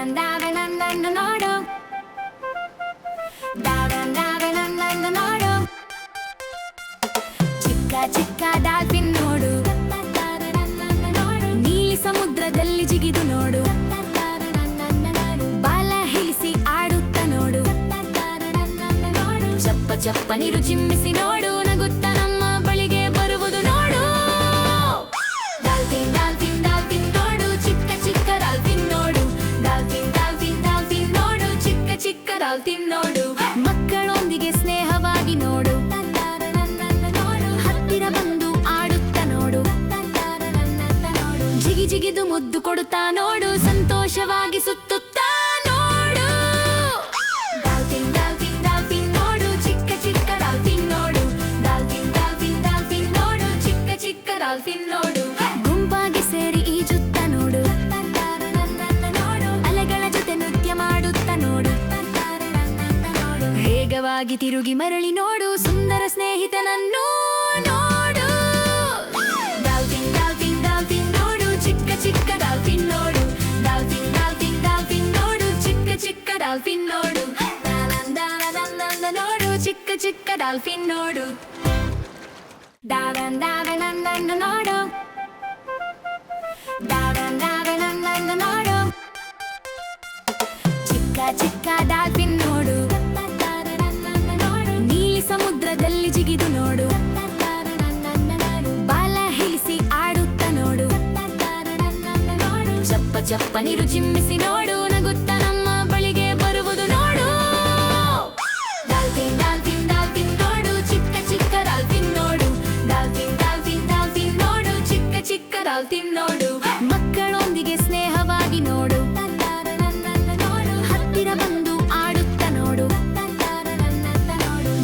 ನನ್ನನ್ನು ನೋಡು, ನನ್ನನ್ನು ನೋಡು. ಚಿಕ್ಕ ಚಿಕ್ಕ ಡಾಲ್ಫಿನ್ ನೋಡು, ನೀಲಿ ಸಮುದ್ರದಲ್ಲಿ ಜಿಗಿದು ನೋಡು. ಬಾಲ ಹಿಡಿಸಿ ಆಡುತ್ತ ನೋಡು, ಚಪ್ಪ ಚಪ್ಪ ನೀರು ಚಿಮ್ಮಿಸಿ ನೋಡು. ನಗುತ್ತ ನಮ್ಮ ಬಳಿಗೆ ಬರುವುದು ನೋಡು. ಡಾಲ್ಫಿನ್ ಡಾಲ್ಫಿನ್ ಡಾಲ್ಫಿನ್ ನೋಡು, ಚಿಕ್ಕ ಚಿಕ್ಕ ಡಾಲ್ಫಿನ್ ನೋಡು. ಡಾಲ್ಫಿನ್ ಡಾಲ್ಫಿನ್ ಡಾಲ್ಫಿನ್ ನೋಡು, ಚಿಕ್ಕ ಚಿಕ್ಕ ಡಾಲ್ಫಿನ್ ನೋಡು. ಮಕ್ಕಳೊಂದಿಗೆ ಸ್ನೇಹವಾಗಿ ನೋಡು, ಹತ್ತಿರ ಬಂದು ಆಡುತ್ತ ನೋಡು. ಜಿಗಿ ಜಿಗಿದು ಮುದ್ದು ಕೊಡುತ್ತಾ ನೋಡು, ಸಂತೋಷವಾಗಿ ಸುತ್ತುತ್ತಾ ನೋಡು. ಡಾಲ್ಫಿನ್ ಡಾಲ್ಫಿನ್ ಡಾಲ್ಫಿನ್ ನೋಡು, ಚಿಕ್ಕ ಚಿಕ್ಕ ಡಾಲ್ಫಿನ್ ನೋಡು. ಡಾಲ್ಫಿನ್ ಡಾಲ್ಫಿನ್ ಡಾಲ್ಫಿನ್ ನೋಡು, ಚಿಕ್ಕ ಚಿಕ್ಕ ಡಾಲ್ಫಿನ್ ನೋಡು. ಗುಂಪಾಗಿ ಸೇರಿ ಈಜುತ್ತ ನೋಡು, ಅಲೆಗಳ ಜೊತೆ ನೃತ್ಯ ಮಾಡುತ್ತ ನೋಡು. ವೇಗವಾಗಿ ತಿರುಗಿ ಮರಳಿ ನೋಡು, ಸುಂದರ ಸ್ನೇಹಿತನನ್ನು ನೋಡು. ಡಾಲ್ಫಿನ್ ಡಾಲ್ಫಿನ್ ಡಾಲ್ಫಿನ್ ನೋಡು, ಚಿಕ್ಕ ಚಿಕ್ಕ ಡಾಲ್ಫಿನ್ ನೋಡು. ಡಾಲ್ಫಿನ್ ಡಾಲ್ಫಿನ್ ಡಾಲ್ಫಿನ್ ನೋಡು, ಚಿಕ್ಕ ಚಿಕ್ಕ ಡಾಲ್ಫಿನ್ ನೋಡು. ನನ್ನನ್ನು ನೋಡು, ಚಿಕ್ಕ ಚಿಕ್ಕ ಡಾಲ್ಫಿನ್ ನೋಡು. ನನ್ನನ್ನು ನೋಡು, ನನ್ನನ್ನು ನೋಡು. ಚಿಕ್ಕ ಚಿಕ್ಕ ಡಾಲ್ಫಿನ್ ನೋಡು, ನೀಲಿ ಸಮುದ್ರದಲ್ಲಿ ಜಿಗಿದು ನೋಡು. ಬಾಲ ಹಿಡಿಸಿ ಆಡುತ್ತ ನೋಡು, ಚಪ್ಪ ಚಪ್ಪ ನೀರು ಚಿಮ್ಮಿಸಿ ನೋಡು. ನಗುತ್ತ ನಮ್ಮ ಬಳಿಗೆ ಬರುವುದು ನೋಡು. ಡಾಲ್ಫಿನ್ ಡಾಲ್ಫಿನ್ ಡಾಲ್ಫಿನ್ ನೋಡು, ಚಿಕ್ಕ ಚಿಕ್ಕ ಡಾಲ್ಫಿನ್ ನೋಡು. ಡಾಲ್ಫಿನ್ ಡಾಲ್ಫಿನ್ ಡಾಲ್ಫಿನ್ ನೋಡು, ಚಿಕ್ಕ ಚಿಕ್ಕ ಡಾಲ್ಫಿನ್ ನೋಡು. ಮಕ್ಕಳೊಂದಿಗೆ ಸ್ನೇಹವಾಗಿ ನೋಡು, ಹತ್ತಿರ ಬಂದು ಆಡುತ್ತ ನೋಡು.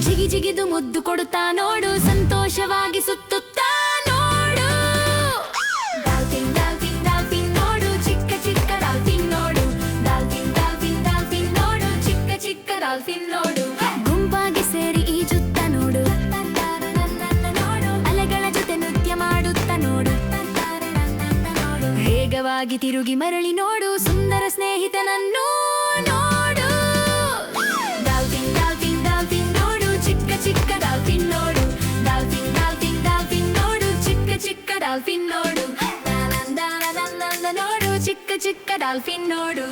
ಜಿಗಿ ಜಿಗಿದು ಮುದ್ದು ಕೊಡುತ್ತಾ ನೋಡು, ಸಂತೋಷವಾಗಿ ಸುತ್ತುತ್ತಾ ನೋಡು. ಡಾಲ್ಫಿನ್ ಡಾಲ್ಫಿನ್ ಡಾಲ್ಫಿನ್ ನೋಡು, ಚಿಕ್ಕ ಚಿಕ್ಕ ಡಾಲ್ಫಿನ್ ನೋಡು. ಡಾಲ್ಫಿನ್ ಡಾಲ್ಫಿನ್ ಡಾಲ್ಫಿನ್ ನೋಡು, ಚಿಕ್ಕ ಚಿಕ್ಕ ಡಾಲ್ಫಿನ್ ನೋಡು. ಗುಂಪಾಗಿ ಸೇರಿ ಈಜುತ್ತ ನೋಡು, ಅಲೆಗಳ ಜೊತೆ ನೃತ್ಯ ಮಾಡುತ್ತ ನೋಡು. ವೇಗವಾಗಿ ತಿರುಗಿ ಮರಳಿ ನೋಡು, ಸುಂದರ ಸ್ನೇಹಿತನನ್ನು ನೋಡು. ಡಾಲ್ಫಿನ್ ಡಾಲ್ಫಿನ್ ಡಾಲ್ಫಿನ್ ನೋಡು, ಚಿಕ್ಕ ಚಿಕ್ಕ ಡಾಲ್ಫಿನ್ ನೋಡು. ಡಾಲ್ಫಿನ್ ಡಾಲ್ಫಿನ್ ಡಾಲ್ಫಿನ್ ನೋಡು, ಚಿಕ್ಕ ಚಿಕ್ಕ ಡಾಲ್ಫಿನ್ ನೋಡು. ನನ್ನನ್ನು ನೋಡು, ಚಿಕ್ಕ ಚಿಕ್ಕ ಡಾಲ್ಫಿನ್ ನೋಡು.